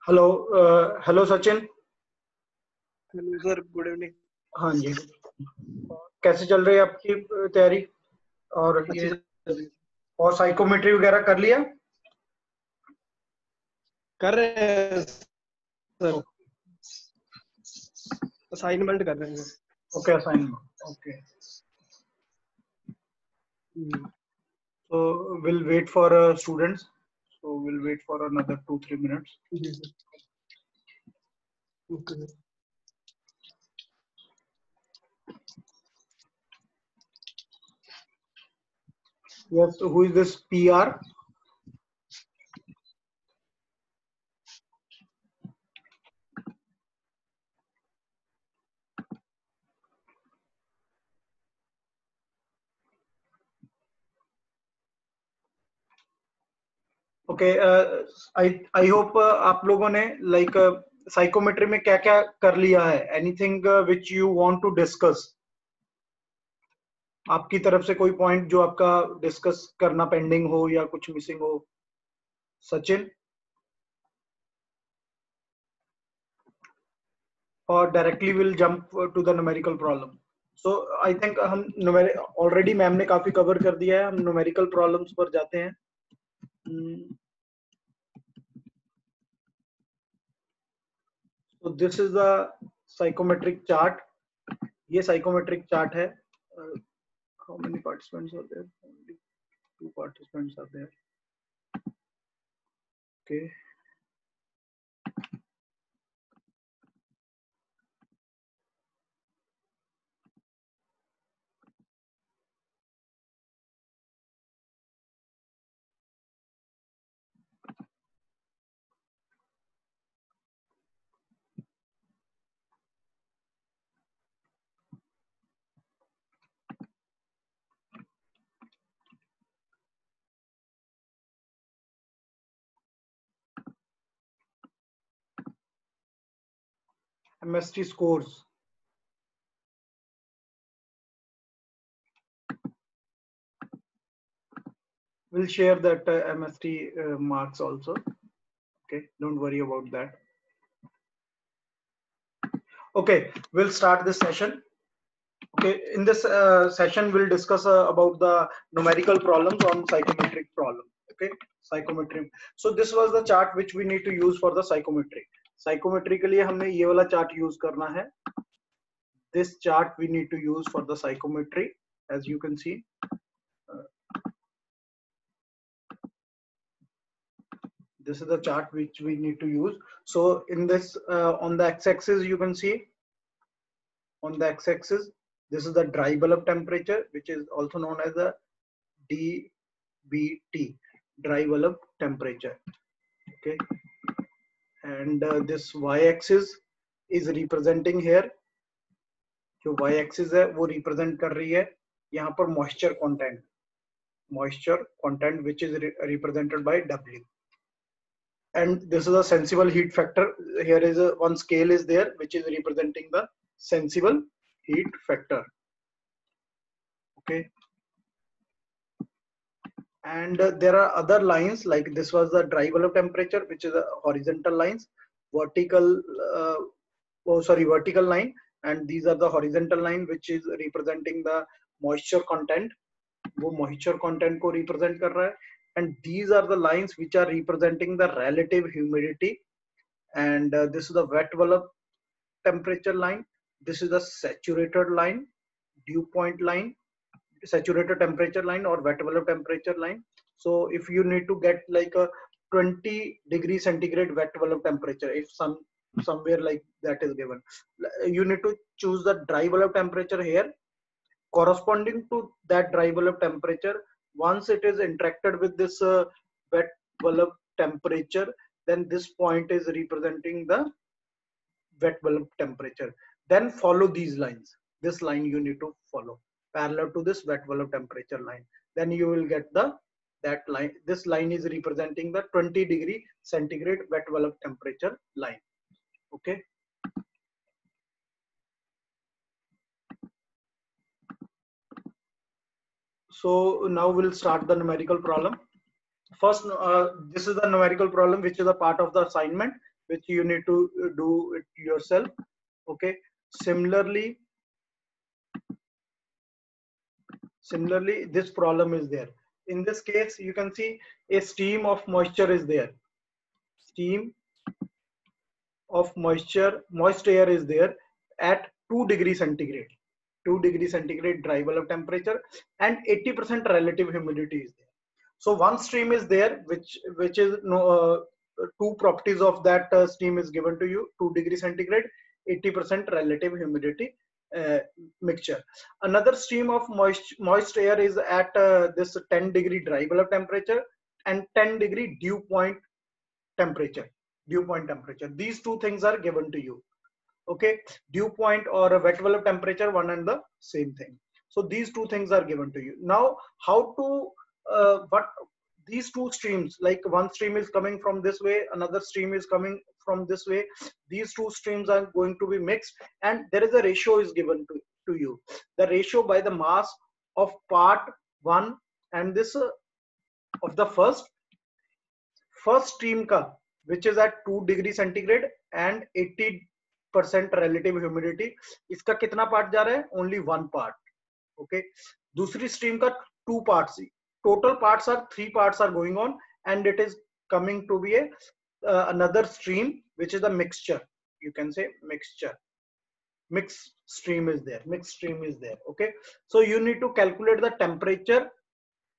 Hello. Hello Sachin. Hello sir, good evening. हाँ जी। कैसे चल रही है आपकी तैयारी? और अच्छी ये चल रही है। और साइकोमेट्री वगैरह कर लिया? कर रहे हैं सर, ओ- असाइनमेंट कर रहे हैं। Okay, assignment. Okay, hmm, so we'll wait for students, so we'll wait for another 2-3 minutes. जी sir. Okay sir. Yes, so who is this PR? Okay, I hope आप लोगों ने लाइक साइकोमेट्री में क्या क्या कर लिया है। Anything which you want to discuss? आपकी तरफ से कोई पॉइंट जो आपका डिस्कस करना पेंडिंग हो या कुछ मिसिंग हो? सचिन? और directly will jump to the numerical problem. So I think हम ऑलरेडी मैम ने काफी कवर कर दिया है, हम न्यूमेरिकल प्रॉब्लम्स पर जाते हैं। तो this is the psychometric chart. ये साइकोमेट्रिक चार्ट है। How many participants are there? Only 2 participants are there. Okay, MST scores. We'll share that MST marks also. Okay, don't worry about that. Okay, we'll start this session. Okay, in this session, we'll discuss about the numerical problems on psychometric problem. Okay, psychometry. So this was the chart which we need to use for the psychometry. Psychometry के लिए हमने ये वाला chart use करना है. This chart we need to use for the psychometry, as you can see. This is the chart which we need to use. So in this, on the x-axis, you can see on the x-axis, this is the dry bulb temperature, which is also known as the DBT, dry bulb temperature. Okay, and this y-axis is representing here. जो y-axis है वो represent कर रही है यहाँ पर moisture content which is represented by W. And this is a sensible heat factor. Here is one scale is there which is representing the sensible heat factor. Okay, and there are other lines, like this was the dry bulb temperature, which is a horizontal lines, vertical vertical line, and these are the horizontal line which is representing the moisture content. वो moisture content को represent कर रहा है, and these are the lines which are representing the relative humidity, and this is the wet bulb temperature line, this is the saturated line, dew point line, saturated temperature line or wet bulb temperature line. So if you need to get like a 20 degree centigrade wet bulb temperature, if somewhere like that is given, you need to choose the dry bulb temperature here corresponding to that dry bulb temperature. Once it is interacted with this wet bulb temperature, then this point is representing the wet bulb temperature. Then follow these lines. This line you need to follow parallel to this wet bulb temperature line. Then you will get the that line. This line is representing the 20 degree centigrade wet bulb temperature line. Okay. So now we'll start the numerical problem. First, this is the numerical problem which is a part of the assignment. which you need to do it yourself. Okay. Similarly, this problem is there. In this case, you can see a stream of moisture is there. Stream of moist air is there at 2 degrees centigrade. 2 degrees centigrade dry bulb temperature and 80% relative humidity is there. So one stream is there, which is two properties of that stream is given to you: 2 degrees centigrade, 80% relative humidity mixture. Another stream of moist air is at this 10 degree dry bulb temperature and 10 degree dew point temperature. These two things are given to you. Okay, dew point or a wet bulb temperature, one and the same thing. So these two things are given to you. Now, how to what these two streams, like one stream is coming from this way, another stream is coming from this way. These two streams are going to be mixed, and there is a ratio is given to you. The ratio by the mass of part 1 and this of the first stream ka, which is at 2 degree centigrade and 80% relative humidity. इसका कितना part जा रहा है? Only one part. Okay. दूसरी stream का 2 parts. Total parts are 3 parts are going on, and it is coming to be a another stream, which is a mixture. You can say mixture. Mixed stream is there. Okay. So you need to calculate the temperature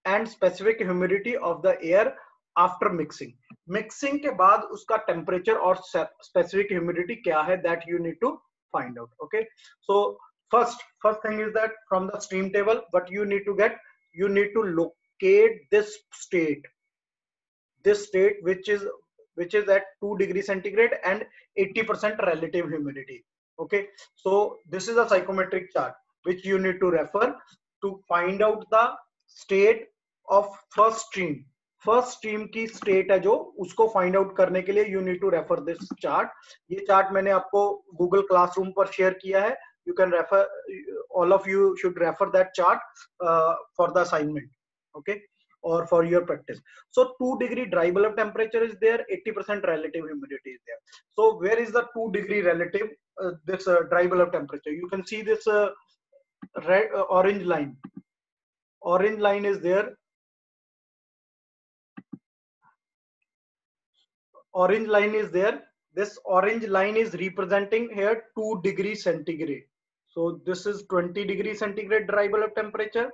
and specific humidity of the air after mixing. Mixing के बाद उसका temperature और specific humidity क्या है, that you need to find out. Okay. So first thing is that from the stream table, what you need to get, you need to locate this state which is at 2 degree centigrade and 80% relative humidity. Okay. So this is a psychometric chart which you need to refer to find out the state of first stream की state है जो, उसको find out करने के लिए you need to refer this chart. ये chart मैंने आपको Google Classroom पर share किया है. You can refer, all of you should refer that chart for the assignment. Okay, or for your practice. So 2 degree dry bulb temperature is there, 80% relative humidity is there. So where is the 2 degree relative this dry bulb temperature? You can see this red orange line. Orange line is there. Orange line is there. This orange line is representing here 2 degrees centigrade. So this is 20 degrees centigrade dry bulb temperature,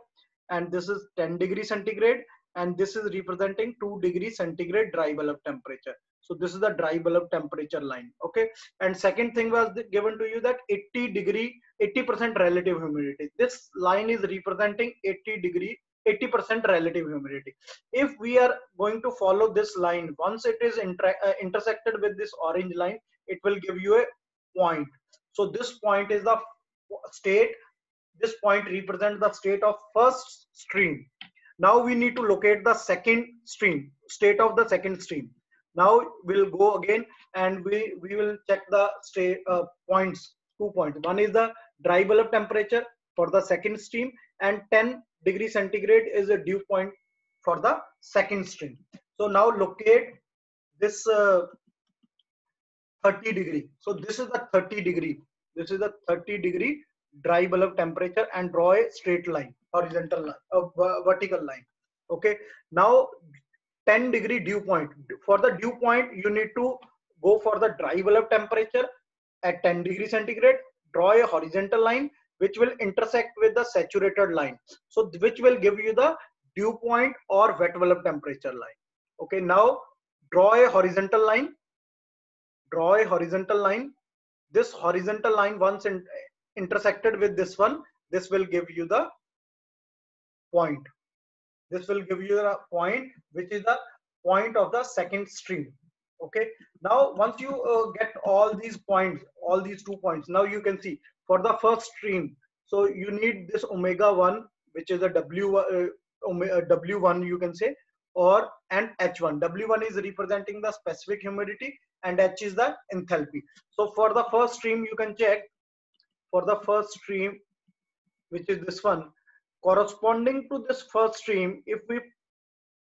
and this is 10 degrees centigrade, and this is representing 2 degrees centigrade dry bulb temperature. So this is the dry bulb temperature line. Okay. And second thing was given to you that 80% relative humidity. This line is representing 80% relative humidity. If we are going to follow this line, once it is intersected with this orange line, it will give you a point. So this point is the state. This point represents the state of first stream. Now we need to locate the second stream, state of the second stream. Now we'll go again and we will check the state points, 2 points. One is the dry bulb temperature for the second stream, and 10 degree centigrade is a dew point for the second stream. So now locate this 30 degree. So this is the 30 degree. This is the 30 degree dry bulb temperature, and draw a straight line, horizontal line, vertical line. Okay. Now 10 degree dew point. For the dew point, you need to go for the dry bulb temperature at 10 degree centigrade, draw a horizontal line which will intersect with the saturated line. So which will give you the dew point or wet bulb temperature line. Okay. Now draw a horizontal line. This horizontal line, once intersected with this one, this will give you the point. This will give you a point which is the point of the second stream. Okay. Now once you get all these points, all these 2 points, now you can see for the first stream, so you need this omega 1, which is a W1 you can say, or and H1. W1 is representing the specific humidity and H is the enthalpy. So for the first stream, you can check for the first stream, which is this one, corresponding to this first stream, if we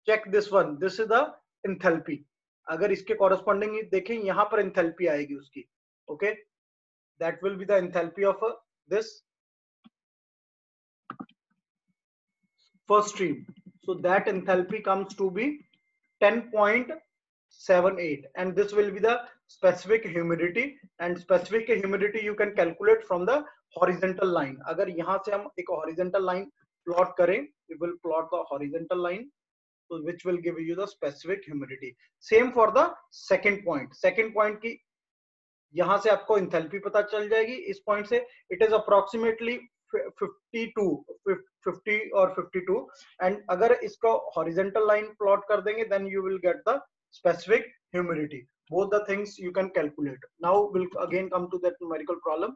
check this one, this is the enthalpy. अगर इसके corresponding देखें यहाँ पर enthalpy आएगी उसकी. Okay, that will be the enthalpy of this first stream. So that enthalpy comes to be 10.78, and this will be the specific humidity, and specific humidity you can calculate from the horizontal line. अगर यहाँ से हम एक horizontal line plot करें, we will plot the horizontal line, so which will give you the specific humidity. Same for the second point. Second point की यहाँ से आपको enthalpy पता चल जाएगी. इस point से it is approximately 50 or 52, and अगर इसको horizontal line plot कर देंगे then you will get the specific humidity. Both the things you can calculate. Now we'll again come to that numerical problem.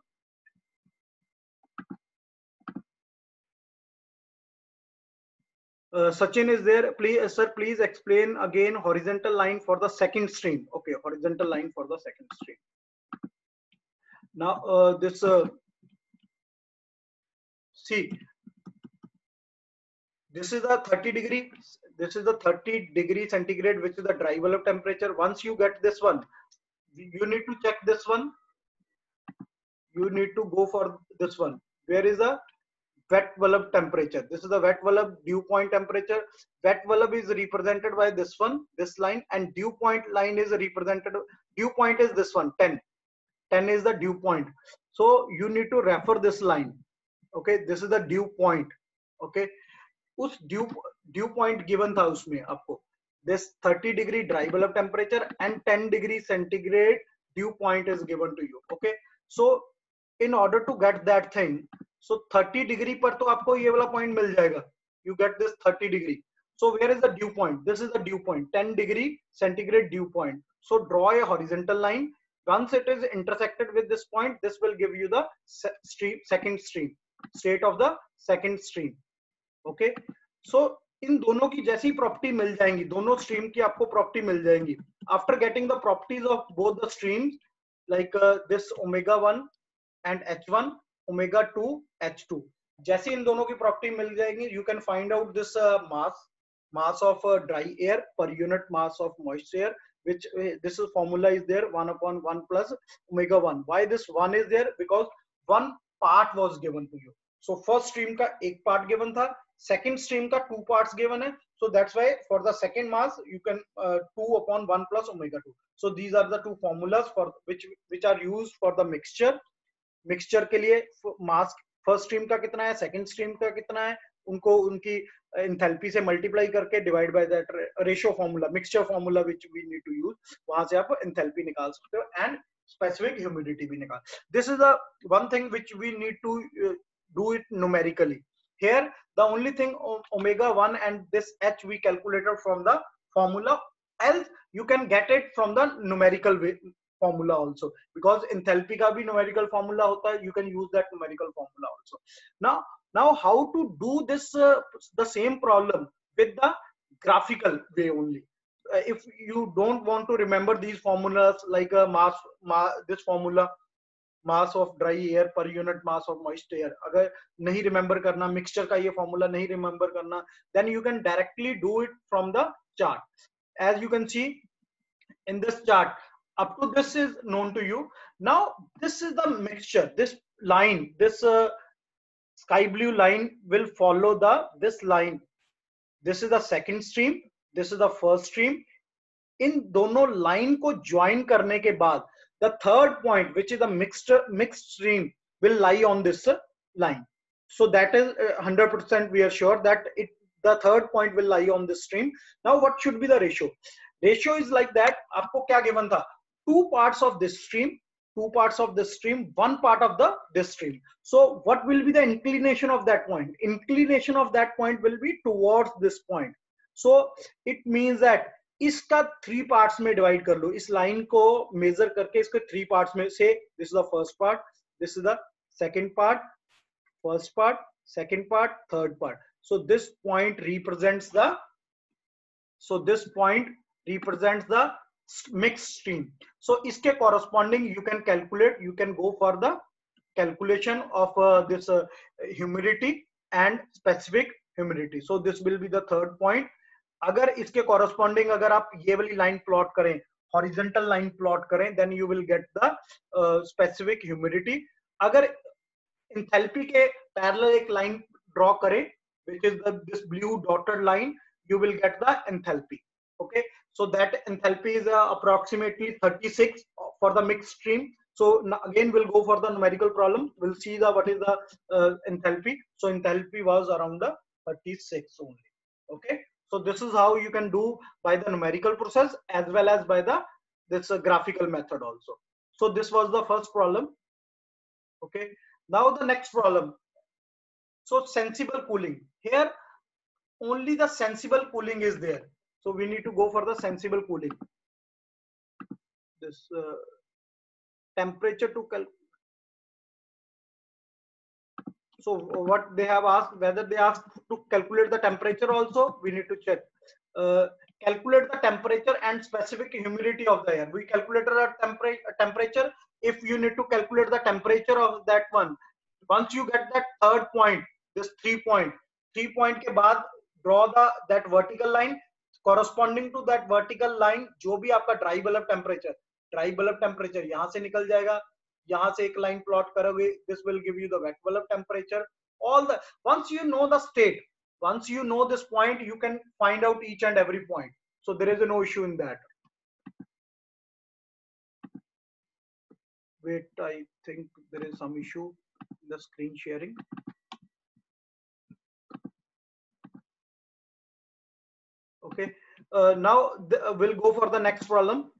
Sachin is there. Please, sir, please explain again horizontal line for the second stream. Okay, horizontal line for the second stream. Now this see, this is the 30 degree. This is the 30 degree centigrade, which is the dry bulb temperature. Once you get this one, you need to check this one. You need to go for this one. Where is the wet bulb temperature? This is the wet bulb dew point temperature. Wet bulb is represented by this one, this line, and dew point line is represented. Dew point is this one, 10. 10 is the dew point. So you need to refer this line. Okay, this is the dew point. Okay, उस dew point given था उसमें आपको this 30 degree dry bulb temperature and 10 degree centigrade dew point is given to you. Okay, so in order to get that thing, so 30 degree पर तो आपको ये वाला point मिल जाएगा. You get this 30 degree. So where is the dew point? This is the dew point, 10 degree centigrade dew point. So draw a horizontal line. Once it is intersected with this point, this will give you the second stream, state of the second stream. Okay, so इन दोनों की जैसी property मिल जाएंगी, दोनों stream की आपको property मिल जाएंगी. After getting the properties of both the streams like this omega 1 and H1, omega 2 H2, जैसे इन दोनों की प्रॉपर्टी मिल जाएंगी, you can find out this mass of dry air per unit mass of moist air, which this is formula is there 1/1 plus omega 1. Why this 1 is there? Because one part was given to you. So first stream का एक part given था, second stream का 2 parts given है. So that's why for the second mass you can 2/1 plus omega 2. So these are the two formulas for which are used for the mixture. Mixture के लिए mass first stream का कितना है, second stream का कितना है, उनको उनकी enthalpy से multiply करके divide by that ratio formula, mixture formula which we need to use, वहां से आप enthalpy निकाल सकते हो and specific humidity भी निकाल. This is the one thing which we need to do it numerically. Here the only thing omega 1 and this H we calculated from the formula, else you can get it from the numerical formula also, because enthalpy का भी numerical formula होता है, you can use that numerical formula also. Now how to do this the same problem with the graphical way only. If you don't want to remember these formulas like this formula mass of dry air per unit mass of moist air, अगर नहीं remember करना, mixture का ये formula नहीं remember करना, then you can directly do it from the chart. As you can see in this chart, up to this is known to you. Now this is the mixture, this line, this sky blue line will follow this line. This is the second stream, this is the first stream. इन दोनों line को join करने के बाद the third point, which is the mixed stream, will lie on this line. So that is 100% we are sure that the third point will lie on this stream. Now what should be the ratio? Ratio is like that. आपको क्या given था? 2 parts of this stream, 2 parts of this stream, 1 part of this stream. So what will be the inclination of that point? Inclination of that point will be towards this point. So it means that इसका 3 पार्ट्स में divide कर लो, इस line को major करके इसको 3 पार्ट्स में से, this is the first part, this is the second part, first part, second part, third part. So this point represents the mixed stream. So इसके corresponding you can calculate, you can go for the calculation of this humidity and specific humidity. So this will be the third point. अगर इसके corresponding अगर आप ये वाली line plot करें, horizontal line plot करें, then you will get the specific humidity. अगर enthalpy के पैरेलल एक लाइन ड्रॉ करें, which is this blue dotted line, you will get the enthalpy. Okay, so that enthalpy is approximately 36 for the mixed stream. So again we'll go for the numerical problem, we'll see the what is the enthalpy. So enthalpy was around the 36 only. Okay, so this is how you can do by the numerical process as well as by the this graphical method also. So this was the first problem. Okay, now the next problem. So sensible cooling, here only the sensible cooling is there, so we need to go for the sensible cooling. This temperature to so what they have asked, whether they asked to calculate the temperature also, we need to check. Calculate the temperature and specific humidity of the air. We calculated a temperature. If you need to calculate the temperature of that one, once you get that third point, this 3 point के बाद draw that vertical line corresponding to that vertical line. जो भी आपका dry bulb temperature यहाँ से निकल जाएगा, यहाँ से एक line plot करोगे, this will give you the wet bulb temperature. All the once you know the state, once you know this point, you can find out each and every point. So there is no issue in that. Wait, I think there is some issue in the screen sharing. Okay, now we'll go for the next problem.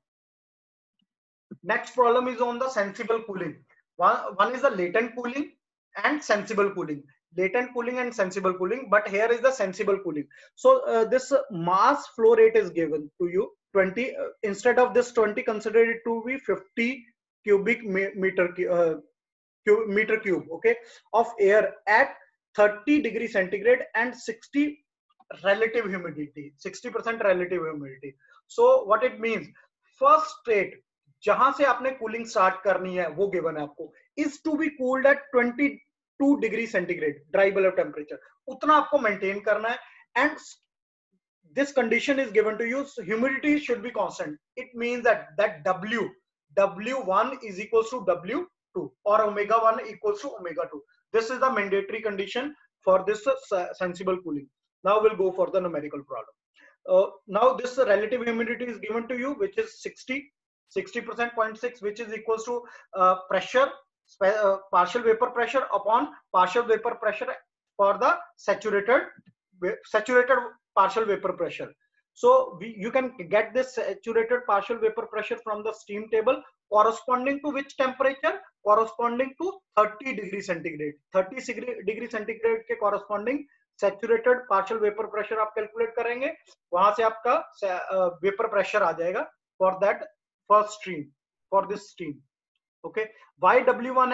Next problem is on the sensible cooling. One is the latent cooling and sensible cooling. Latent cooling and sensible cooling, but here is the sensible cooling. So this mass flow rate is given to you 20. Instead of this 20, consider it to be 50 cubic meter cube, okay, of air at 30 degree centigrade and 60 relative humidity, 60% relative humidity. So what it means, first state जहां से आपने cooling start करनी है वो given है आपको, is to be cooled at 22 degree centigrade dry bulb temperature, उतना आपको मेंटेन करना है. And this condition is given to you, so humidity should be constant. It means that W1 is equals to W2 or omega 1 equals to omega 2. This is the mandatory condition for this sensible cooling. Now we'll go for the numerical problem. Now this relative humidity is given to you, which is 60% 0.6, which is equals to pressure, partial vapor pressure upon partial vapor pressure for the saturated partial vapor pressure. So you can get this saturated partial vapor pressure from the steam table, corresponding to which temperature? Corresponding to 30 degree centigrade. 30 degree centigrade के corresponding saturated partial vapor pressure आप calculate करेंगे, वहां से आपका vapor pressure आ जाएगा for that first stream, for this stream. Okay, why W1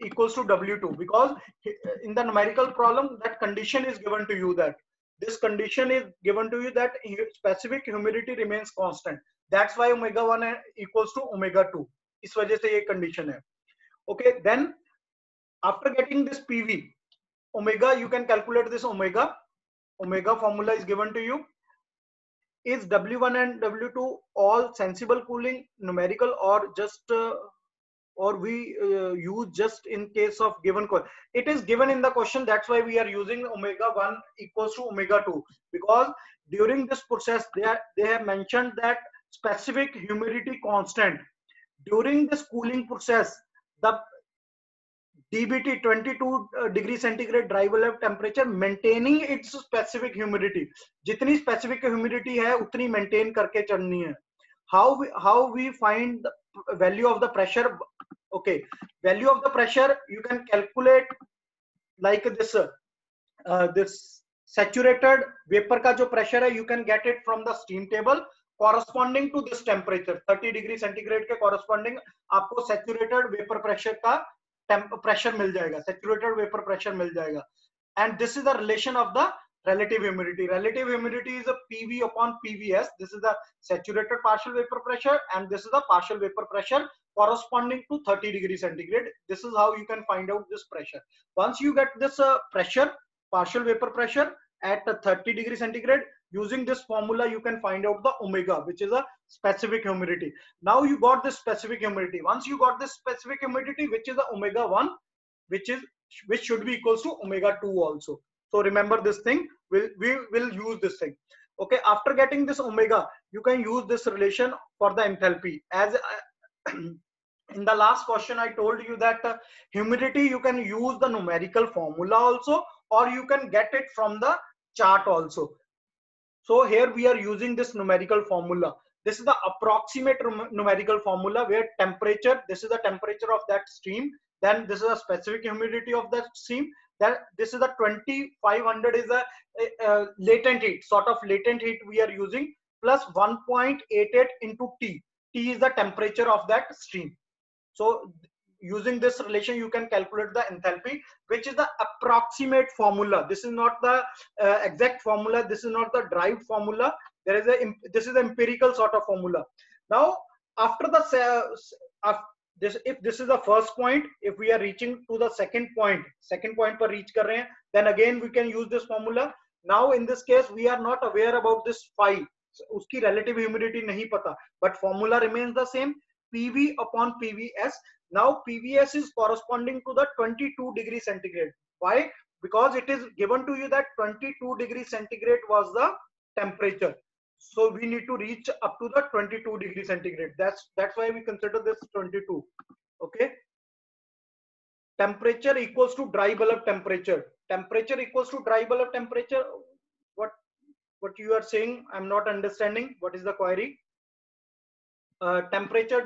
equals to W2? Because in the numerical problem that condition is given to you, that this condition is given to you that specific humidity remains constant. That's why omega 1 equals to omega 2. इस वजह से ये condition है. Okay, then after getting this PV, omega, you can calculate this omega. Omega formula is given to you. Is W1 and W2 all sensible cooling, numerical, or just or we use just in case of given question? It is given in the question, that's why we are using omega 1 equals to omega 2, because during this process they have mentioned that specific humidity constant. During this cooling process, the DBT 22 degree centigrade dry bulb temperature maintaining its specific humidity. जितनी specific humidity है उतनी maintain करके चलनी है. How we find the value of the pressure? Okay, value of the pressure you can calculate like this. This saturated vapor का जो pressure है, you can get it from the steam table corresponding to this temperature 30 degree centigrade के corresponding आपको saturated vapor pressure का pressure मिल जाएगा, saturated vapor pressure मिल जाएगा. And this is the relation of the relative humidity. Relative humidity is a PV upon PVS. This is the saturated partial vapor pressure and this is the partial vapor pressure corresponding to 30 degree centigrade. This is how you can find out this pressure. Once you get this pressure, partial vapor pressure at 30 degree centigrade, Using this formula, you can find out the omega, which is a specific humidity. Now you got this specific humidity. Once you got this specific humidity, which is the omega 1, which should be equals to omega 2 also. So remember this thing. We will use this thing. Okay. After getting this omega, you can use this relation for the enthalpy. As in the last question, I told you that humidity, you can use the numerical formula also, or you can get it from the chart also. So here we are using this numerical formula. This is the approximate numerical formula where temperature, this is the temperature of that stream, then this is a specific humidity of that stream, then this is the 2500 is a latent heat, sort of latent heat we are using, plus 1.88 into T. T is the temperature of that stream. So using this relation, you can calculate the enthalpy, which is the approximate formula. This is not the exact formula. This is not the derived formula. This is an empirical sort of formula. Now, after the if this is the first point, if we are reaching to the second point पर reach कर रहे हैं, then again we can use this formula. Now in this case, we are not aware about this phi. उसकी relative humidity नहीं पता, but formula remains the same. PV upon PVS. Now PVS is corresponding to the 22 degree centigrade. Why? Because it is given to you that 22 degree centigrade was the temperature. So we need to reach up to the 22 degree centigrade. That's why we consider this 22. Okay. Temperature equals to dry bulb temperature. Temperature equals to dry bulb temperature. What you are saying, I'm not understanding. What is the query? Temperature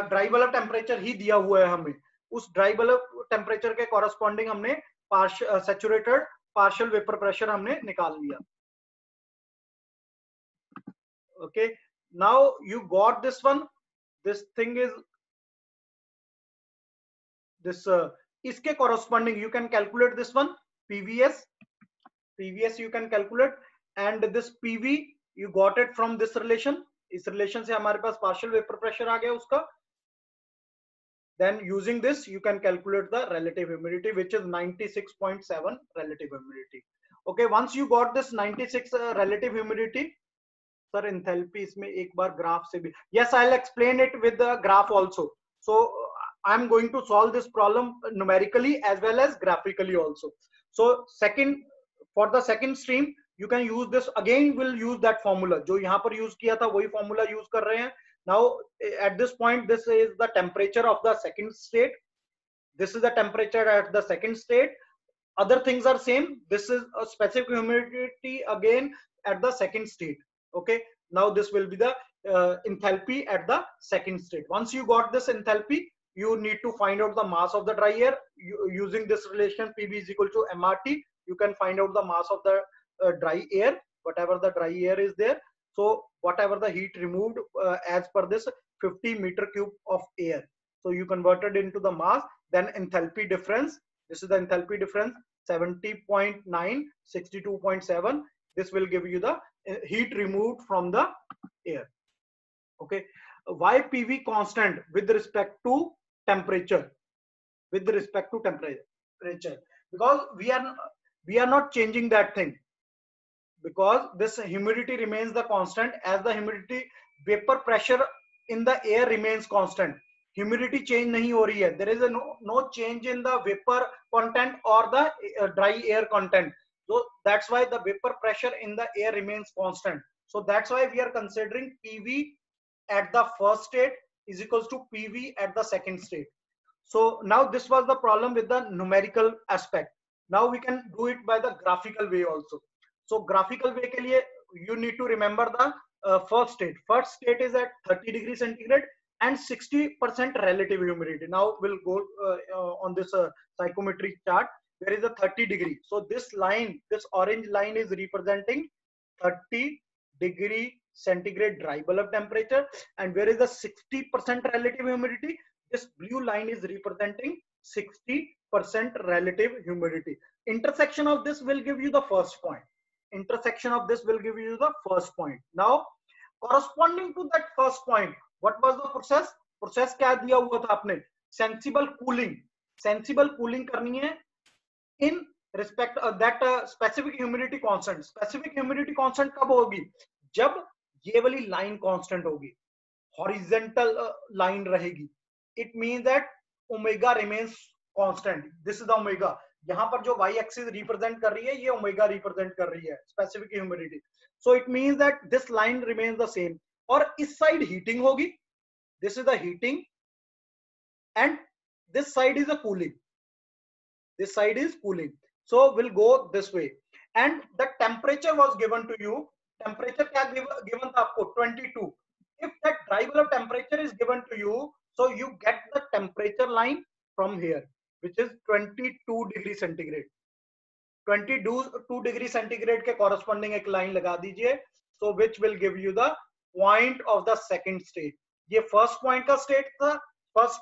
dry bulb temperature ही दिया हुआ है हमें, उस dry bulb temperature के corresponding हमने saturated partial vapour pressure हमने निकाल लिया. Okay, now you got this one. This thing is this इसके corresponding you can calculate this one PVS you can calculate, and this PV you got it from this relation. इस relation से हमारे पास partial vapour pressure आ गया उसका. Then using this you can calculate the relative humidity, which is 96.7 relative humidity. Okay, once you got this 96 relative humidity, sir enthalpy इसमें एक bar graph से भी, yes I'll explain it with the graph also. So I'm going to solve this problem numerically as well as graphically also. So for the second stream you can use this again. We'll use that formula जो यहाँ पर use किया था, वही formula use कर रहे हैं. Now at this point, this is the temperature of the second state. This is the temperature at the second state. Other things are same. This is a specific humidity again at the second state. Okay, now this will be the enthalpy at the second state. Once you got this enthalpy, you need to find out the mass of the dry air. Using this relation PV is equal to MRT, you can find out the mass of the dry air, whatever the dry air is there. So whatever the heat removed as per this 50 meter cube of air, so you converted into the mass. Then enthalpy difference, this is the enthalpy difference, 70.9 62.7. this will give you the heat removed from the air. Okay, why PV constant with respect to temperature? With respect to temperature, because we are not changing that thing, because this humidity remains the constant. As the humidity, vapor pressure in the air remains constant. Humidity change nahi ho rahi hai. There is no change in the vapor content or the dry air content. So that's why the vapor pressure in the air remains constant. So that's why we are considering PV at the first state is equals to PV at the second state. So now this was the problem with the numerical aspect. Now we can do it by the graphical way also. So graphical way के लिए you need to remember the first state. First state is at 30 degree centigrade and 60% relative humidity. Now we'll go on this psychometric chart. There is a 30 degree. So this line, this orange line is representing 30 degree centigrade dry bulb temperature. And where is the 60% relative humidity? This blue line is representing 60% relative humidity. Intersection of this will give you the first point. Intersection of this will give you the first point. Now, corresponding to that first point, what was the process? Process क्या दिया हुआ था आपने? Sensible cooling. Sensible cooling करनी है in respect that specific humidity constant. Specific humidity constant कब होगी? जब ये वाली लाइन कांस्टेंट होगी, हॉरिजेंटल लाइन रहेगी, it means that omega remains constant. This is the omega. यहाँ पर जो वाई एक्सिस रिप्रेजेंट कर रही है, ये ओमेगा रिप्रेजेंट कर रही है specific humidity. So it means that this line remains the same. और इस साइड हीटिंग होगी, this is the heating, and this side is a cooling, this side is cooling. So we'll go this way, and the temperature was given to you. Temperature क्या given था आपको? 22. If that dry bulb temperature is given to you, so you get the temperature line from here, which is 22 degree centigrade. 22 degree centigrade के corresponding एक line लगा दीजिए, so which will give you the point of the second state. ये first point का state था, first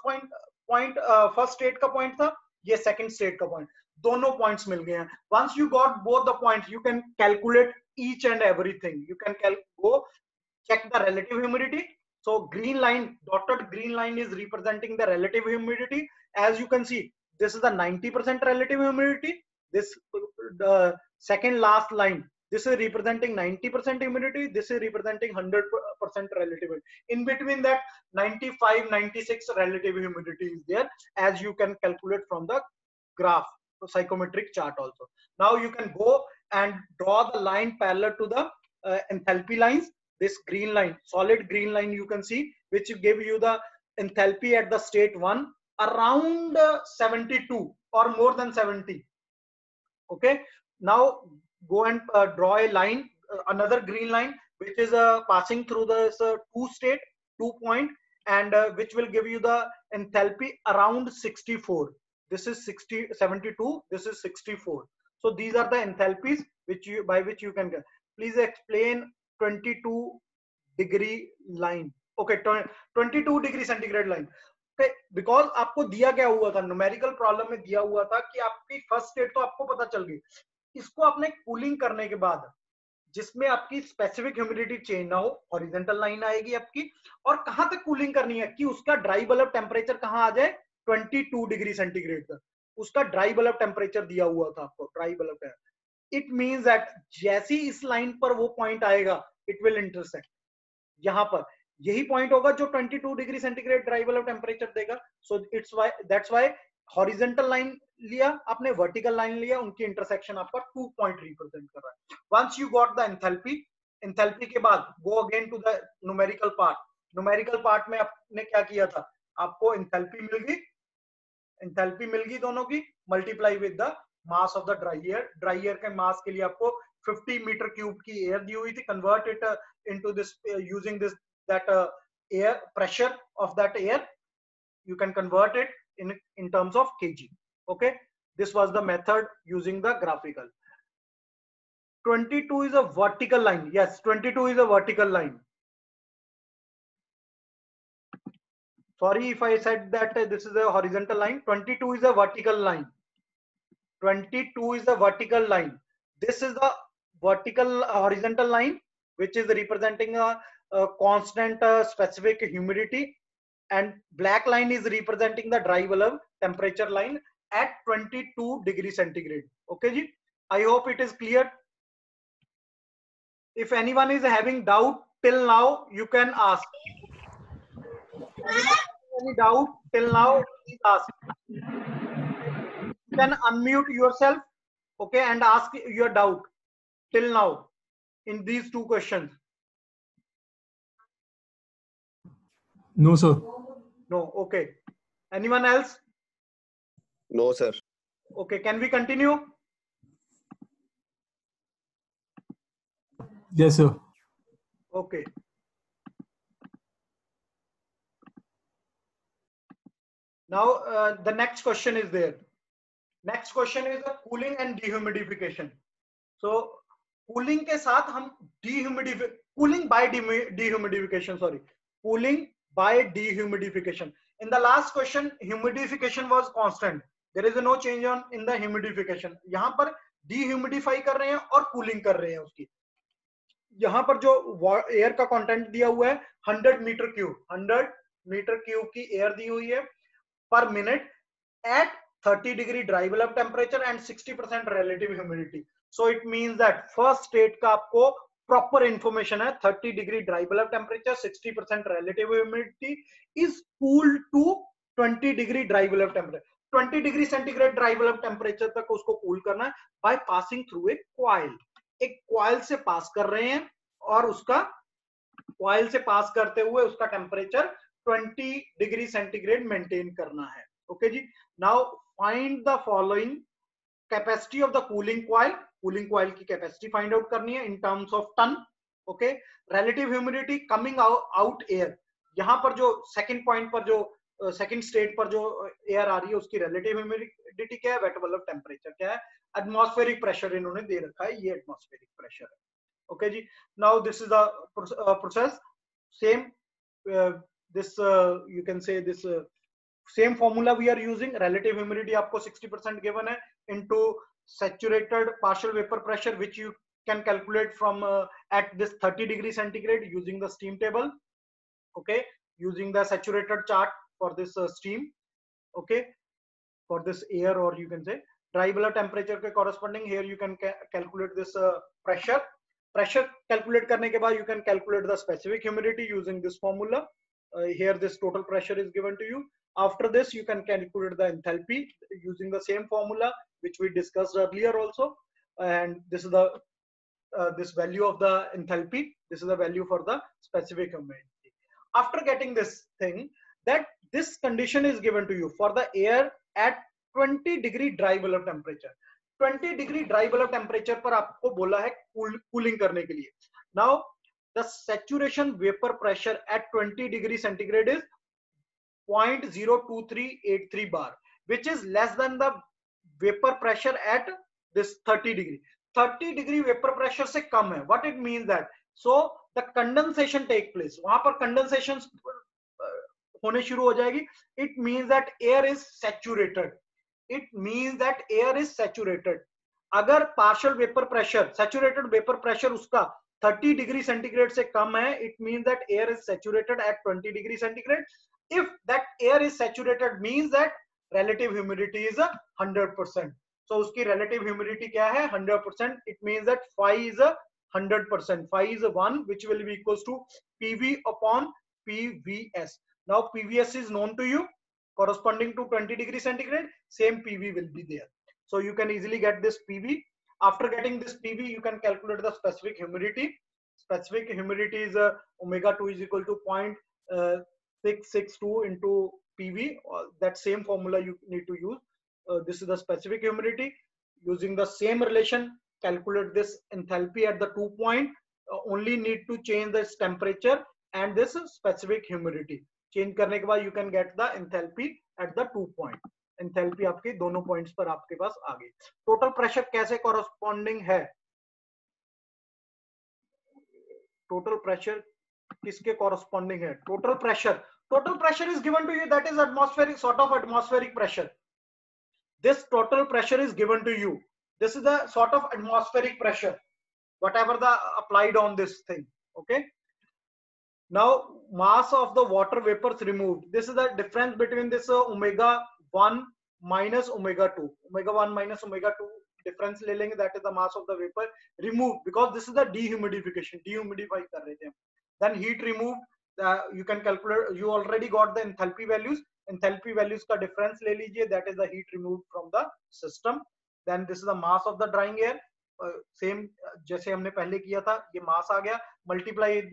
state का point था, ये second state का point. दोनों points मिल गए हैं. Once you got both the points, you can calculate each and everything. You can go check the relative humidity. So green line, dotted green line is representing the relative humidity. As you can see, this is the 90% relative humidity. This second last line, this is representing 90% humidity. This is representing 100% relative humidity. In between that, 95, 96 relative humidity is there, as you can calculate from the graph, the psychometric chart also. Now you can go and draw the line parallel to the enthalpy lines. This green line, solid green line, you can see, which give you the enthalpy at the state 1 around 72 or more than 70. Okay, now go and draw a line, another green line, which is passing through this 2 point, and which will give you the enthalpy around 64. This is 72, this is 64. So these are the enthalpies which you, by which you can get. Please explain 22 degree line. Okay, 22 degree centigrade line. Because आपको दिया क्या हुआ था, numerical problem में दिया हुआ था कि आपकी फर्स्ट स्टेट तो आपको पता चल गई, इसको आपने कूलिंग करने के बाद जिसमें आपकी स्पेसिफिक ह्यूमिडिटी चेंज ना हो, हॉरिजॉन्टल लाइन आएगी आपकी, और कहां तक कूलिंग करनी है कि उसका ड्राई बल्ब टेम्परेचर कहां आ जाए, 22 डिग्री सेंटीग्रेड तक। उसका ड्राई बल्ब टेम्परेचर दिया हुआ था आपको, dry bulb. It means that जैसे ही इस लाइन पर वो पॉइंट आएगा, इट विल इंटरसेक्ट, यहां पर यही पॉइंट होगा जो 22 degree centigrade dry bulb temperature देगा। So it's why, that's why horizontal line लिया आपने, वर्टिकल लाइन लिया, उनकी इंटरसेक्शन आपका 2 पॉइंट रिप्रेजेंट कर रहा है। Once you got the enthalpy, enthalpy के बाद go again to the numerical part. Numerical part में आपने क्या किया था, आपको एंथैल्पी मिल गई, एंथैल्पी मिल गई दोनों की, multiply with the mass of the dry air. Dry air के मास के लिए आपको 50 मीटर क्यूब की एयर दी हुई थी, convert it into this using this that air pressure of that air, you can convert it in terms of kg. Okay, this was the method using the graphical. 22 is a vertical line. Yes, 22 is a vertical line. Sorry if I said that this is a horizontal line. 22 is a vertical line. 22 is a vertical line. This is the vertical horizontal line which is representing a constant specific humidity, and black line is representing the dry bulb temperature line at 22 degree centigrade. Okay ji, I hope it is clear. If anyone is having doubt till now, you can ask. Any doubt till now, please ask. You can unmute yourself, okay, and ask your doubt till now in these two questions. No, sir. No, okay. Anyone else? No, sir. Okay, can we continue? Yes, sir. Okay. Now the next question is there. Next question is the cooling and dehumidification. So cooling के साथ हम cooling by dehumidification, sorry, cooling by dehumidification. In the last question, humidification was constant. There is no change on in the humidification. यहाँ पर dehumidify कर रहे हैं और cooling कर रहे हैं उसकी। यहाँ पर जो एयर का कंटेंट दिया हुआ है 100 मीटर क्यूब, 100 मीटर क्यूब की एयर दी हुई है per minute at 30 degree dry bulb temperature and 60% relative humidity. So it means that first state का आपको proper information है 30 degree dry bulb temperature, 60% relative humidity is cooled to 20 degree dry bulb temperature. 20 degree centigrade dry bulb temperature तक उसको cool करना है by passing through a coil. एक coil से pass कर रहे हैं और उसका coil से pass करते हुए उसका temperature 20 degree centigrade maintain करना है. Okay ji. Now find the following capacity of the cooling coil. Cooling coil की capacity find out करनी है in terms of ton. Okay. Relative humidity coming out air. यहाँ पर जो second point पर जो सेकंड स्टेट पर जो एयर आ रही है उसकी रिलेटिव ह्यूमिडिटी क्या है, वेट बल्ब टेम्परेचर क्या है, एटमॉस्फेरिक प्रेशर इन्होंने दे रखा है, ये एटमॉस्फेरिक प्रेशर है. ओके जी. Now this is the process. Same this you can say this same formula we are using. Relative humidity आपको 60% गिवन है into saturated partial vapour pressure which you can calculate from at this 30 degree centigrade using the steam table. Okay, using the saturated chart for this steam. Okay, for this air, or you can say dry bulb temperature के corresponding here you can calculate this pressure calculate करने के बाद you can calculate the specific humidity using this formula. Here this total pressure is given to you. After this you can calculate the enthalpy using the same formula which we discussed earlier also, and this is the this value of the enthalpy, this is the value for the specific humidity. After getting this thing, that this condition is given to you for the air at 20 degree dry bulb temperature. 20 degree dry bulb temperature पर आपको बोला है cooling करने के लिए. Now the saturation vapor pressure at 20 degree centigrade is 0.02383 bar, which is less than the vapor pressure at this 30 degree. 30 degree vapor pressure से कम है. What it means that, so the condensation take place, वहां पर condensation होने शुरू हो जाएगी. It means that air is saturated. It means that air is saturated. अगर partial vapor pressure, saturated vapor pressure उसका 30 degree centigrade से कम है, it means that air is saturated at 20 degree centigrade. If that air is saturated means that relative humidity is 100%. So उसकी relative humidity क्या है, 100%. It means that phi is 100%. Phi is 1, which will be equals to PV upon PVS. Now PVS is known to you, corresponding to 20 degree centigrade. Same PV will be there. So you can easily get this PV. After getting this PV, you can calculate the specific humidity. Specific humidity is omega 2 is equal to 0.662 into PV. That same formula you need to use. This is the specific humidity. Using the same relation, calculate this enthalpy at the 2 point. Only need to change this temperature and this specific humidity. Change करने के बाद you can get the enthalpy at the 2 point. Enthalpy आपके दोनों points पर आपके पास आ गई. Total pressure कैसे corresponding है? Total pressure किसके corresponding है? Total pressure is given to you, that is atmospheric, sort of atmospheric pressure. This total pressure is given to you. This is the sort of atmospheric pressure, whatever the applied on this thing. Okay. Now mass of the water vapors removed. This is the difference between this omega 1 minus omega 2. Omega 1 minus omega 2 difference ले लेंगे, that is the mass of the vapor removed, because this is the dehumidification. Dehumidify कर रहे थे हम. Then heat removed. You can calculate. You already got the enthalpy values. Enthalpy values का difference ले लीजिए. That is the heat removed from the system. Then this is the mass of the drying air. Same जैसे हमने पहले किया था, ये mass आ गया. Multiply it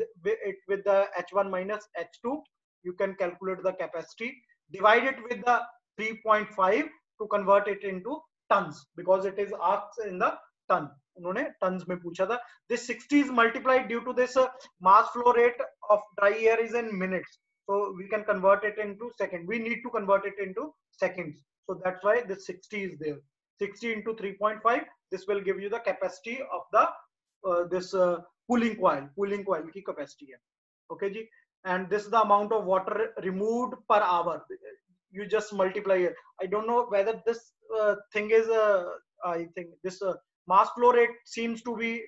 with the H1 minus H2. You can calculate the capacity. Divide it with the 3.5 to convert it into tons, because it is asked in the ton. उन्होंने tons में पूछा था. This 60 is multiplied due to this mass flow rate of dry air is in minutes. So we can convert it into seconds. We need to convert it into seconds. So that's why this 60 is there. 60 into 3.5. This will give you the capacity of the this cooling coil. Cooling coil की capacity है. Okay ji. And this is the amount of water removed per hour. You just multiply it. I don't know whether this thing is I think this mass flow rate seems to be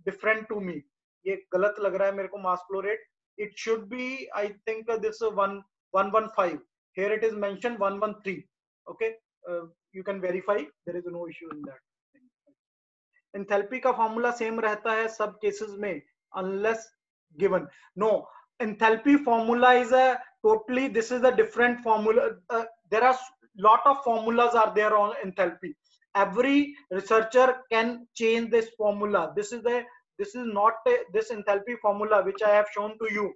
different to me. ये गलत लग रहा है मेरे को mass flow rate. It should be, I think this 115. Here it is mentioned 113. Okay, you can verify, there is no issue in that. Enthalpy का formula same रहता है सब cases में unless given. No, enthalpy formula is a totally, this is a different formula. There are lot of formulas are there on enthalpy. Every researcher can change this formula. This is not this enthalpy formula which I have shown to you.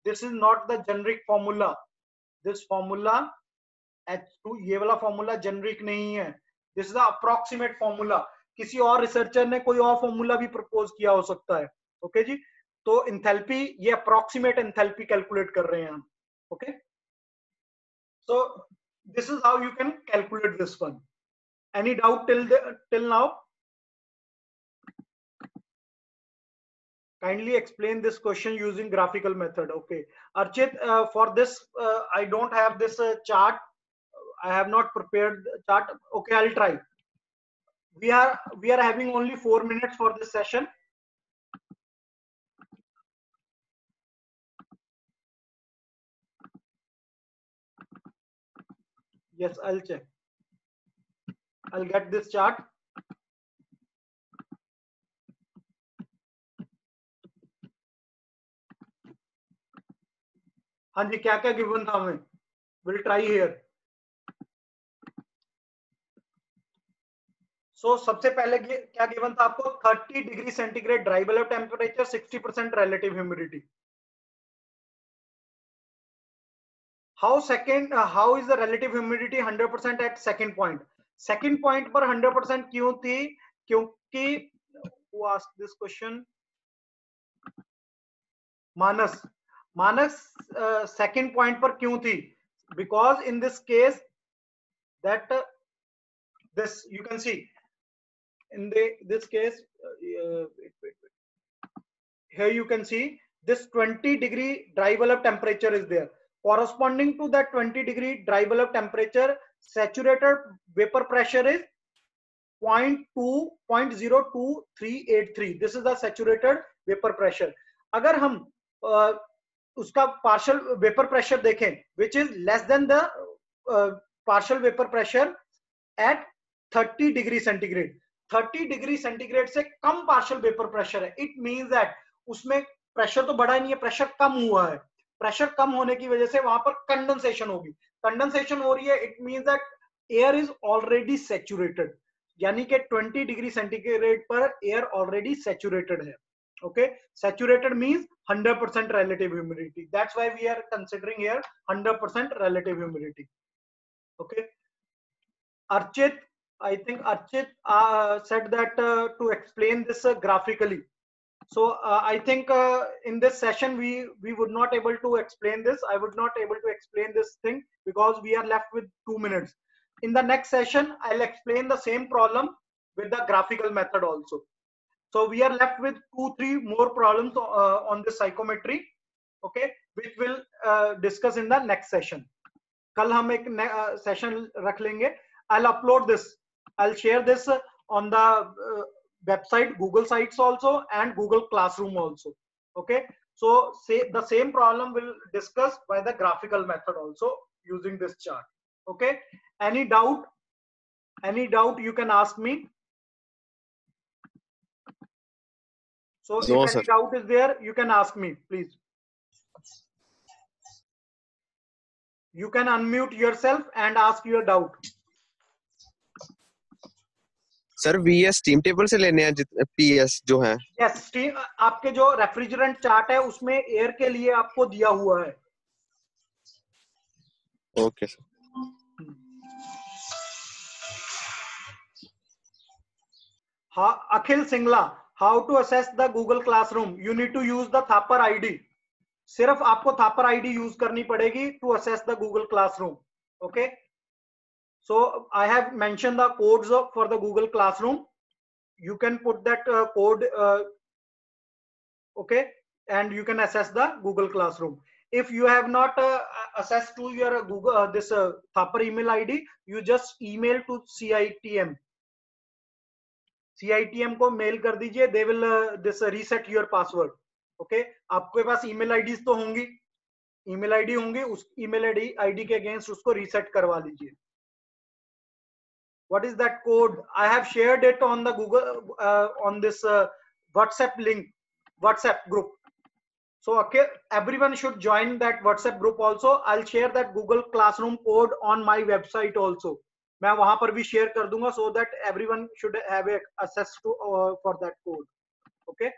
This is not the generic formula. This formula H2, ये वाला formula generic नहीं है. This is the approximate formula. किसी और researcher ने कोई और formula भी प्रपोज किया हो सकता है. ओके जी, तो एंथैल्पी ये अप्रोक्सीमेट एंथैल्पी कैलकुलेट कर रहे हैं हम. Okay, so this is how you can calculate this one. Any doubt till now? Kindly explain this question using graphical method. Okay, Archit, for this I don't have this chart. I have not prepared the chart. Okay, I'll try. We are having only 4 minutes for this session. Yes, I'll check. I'll get this chart. हाँ जी, क्या क्या given था हमें? We'll try here. So सबसे पहले क्या given था आपको? 30 degree centigrade dry bulb temperature, 60% relative humidity. How is the relative humidity 100% at second point? Second point पर 100% क्यों थी? क्योंकि who asked this question? Manas second point पर क्यों थी? Because in this case that this you can see in this case here you can see this 20 degree dry bulb temperature is there. Corresponding to that 20 degree dry bulb temperature, saturated vapor pressure is 0.02383. This is the saturated vapor pressure. अगर हम उसका partial vapor pressure देखें, which is less than the partial vapor pressure at 30 degree centigrade. 30 degree centigrade से कम partial vapour pressure है. It means that उसमें pressure तो बढ़ा नहीं है, प्रेशर कम हुआ है. प्रेशर कम होने की वजह से वहां पर कंडेंसेशन होगी. कंडेंसेशन हो रही है, it means that air is already saturated. यानी कि 20 डिग्री सेंटीग्रेड पर एयर ऑलरेडी सैचुरेटेड है. Okay, saturated means 100% relative humidity. That's why we are considering here 100% relative humidity. Okay, Archit, I think Archit said that to explain this graphically. So I think in this session we would not able to explain this. I would not able to explain this thing because we are left with 2 minutes. In the next session, I'll explain the same problem with the graphical method also. So we are left with 2-3 more problems on this psychometry. Okay, which we'll discuss in the next session. कल हम एक session रख लेंगे. I'll upload this. I'll share this on the website, Google Sites also, and Google Classroom also. Okay, so the same problem will discuss by the graphical method also using this chart. Okay, any doubt you can ask me. So No, if sir. any doubt is there, you can ask me, please. You can unmute yourself and ask your doubt. Sir VS team table से लेने हैं PS जो है. Yes, steam आपके जो refrigerant chart है उसमें air के लिए आपको दिया हुआ है. Okay sir. Akhil Singla, how to assess the Google Classroom? You need to use the Thapar ID. सिर्फ आपको Thapar ID यूज करनी पड़ेगी to assess the Google Classroom. Okay. So I have mentioned the codes for the Google Classroom. You can put that code, okay, and you can access the Google Classroom. If you have not accessed to your Google this Thapar email ID, you just email to CITM. CITM को mail कर दीजिए. They will this reset your password. Okay, आपके पास email IDs तो होंगी, email ID होंगी, उस email ID के against उसको reset करवा लीजिए. what is that code? I have shared it on the Google on this WhatsApp link, WhatsApp group. So okay, everyone should join that WhatsApp group also. I'll share that Google Classroom code on my website also. मैं वहां पर भी share कर दूंगा, so that everyone should have access to for that code. Okay.